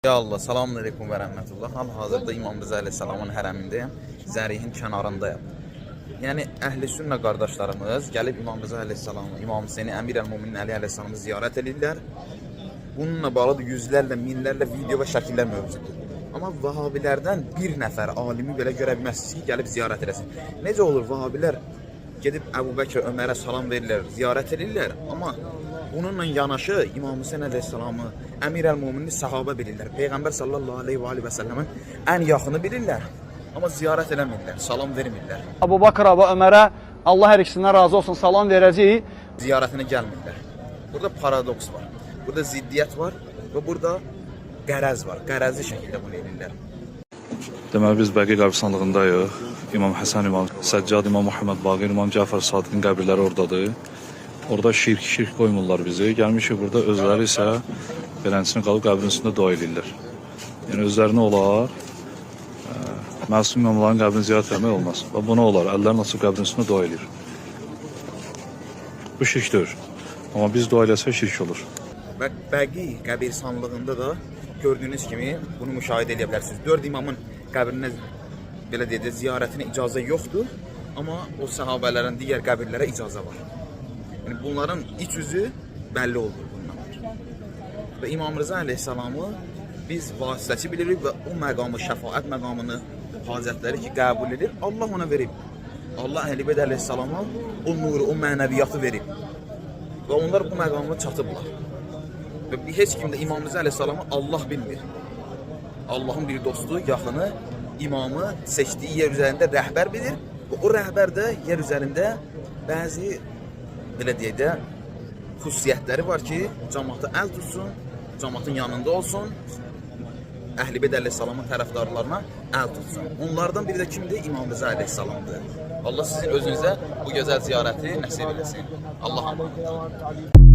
Ya Allah, selamun aleyküm ve rahmetullah. Hal-hazırda İmam Rıza Aleyhisselamın hərəmindəyəm. Zərihin kənarındayım. Yəni, əhl-i sünnə qardaşlarımız gəlib İmam Rıza Aleyhisselamı, İmam Hüseyni, Əmir Əl-Muminin Əli Aleyhisselamı ziyarət edirlər. Bununla bağlı yüzlərlə, minlərlə video və şəkillər mövcuddur. Amma Vahabilərdən bir nəfər alimi belə görə bilməzsiniz ki, gəlib ziyarət eləsin. Necə olur, Vahabilər gedib Əbu Bəkr, Ömərə salam verirlər, ziyarət edirlər. Amma bununla yanaşı İmam Hüseyin Aleyhisselamı, Əmir Əl-Mumini sahabə bilirlər. Peyğəmbər sallallahu aleyhi və səlləmin ən yaxını bilirlər. Amma ziyarət eləmirlər, salam vermirlər. Əbu Bakra və Ömərə Allah hər ikisindən razı olsun salam verəcəyik. Ziyarətinə gəlmirlər. Burada paradoks var. Burada ziddiyyət var və burada qərəz var. Qərəzli şəkildə bunu edirlər. Deməli biz Bəqi qəbirstanlığındayıq. İmam Həsən, İmam Səccad, İmam Muhammed Baqir, İmam Cəfər Sadiqin qəbirləri oradadır. Orada şirk qoymurlar bizi. Gəlmişik burada, özləri isə beləncəsini qalıb qəbrin üstündə dua edirlər. Yəni özlərinə olar, məsum imamların qəbrini ziyarət etmək olmaz. Və buna olar, əllərini açıb qəbrin üstündə dua edir. Bu şirkdir. Amma biz dua eləsək şirk olur. Və Bəqi qəbirstanlığında da gördüyünüz kimi bunu müşahidə edə bilərsiniz. 4 imamın qəbrinə belə deyək, ziyarətinə icazə yoxdur, amma o səhabələrin digər qəbirlərə icazə var. Yəni bunların iç üzü bəlli olur bundan. Və İmam Rıza Aleyhisselamı biz vasitəçi bilirik və o məqamı, şəfaət məqamını, hacətləri ki, qəbul edir, Allah ona verib. Allah Əhl-i Aleyhisselama o nuru, o mənəviyyatı verib. Və onlar bu məqamı çatıblar. Və heç kim də İmam Rıza Aleyhisselamı Allah bilmir. Allahın bir dostu, yaxını, imamı seçdiyi yer üzərində rəhbər bilir. Və o rəhbər də yer üzərində bəzi, belə deyək də, xüsusiyyətləri var ki, cəmaata əl tutsun, cəmaatın yanında olsun, Əhl-i Aleyhisselamın tərəfdarlarına əl tutsun. Onlardan biri də kimdir? İmam Rıza Aleyhisselamdır. Allah sizin özünüzə bu gözəl ziyarəti nəsib eləsin. Allah'a emanet olun.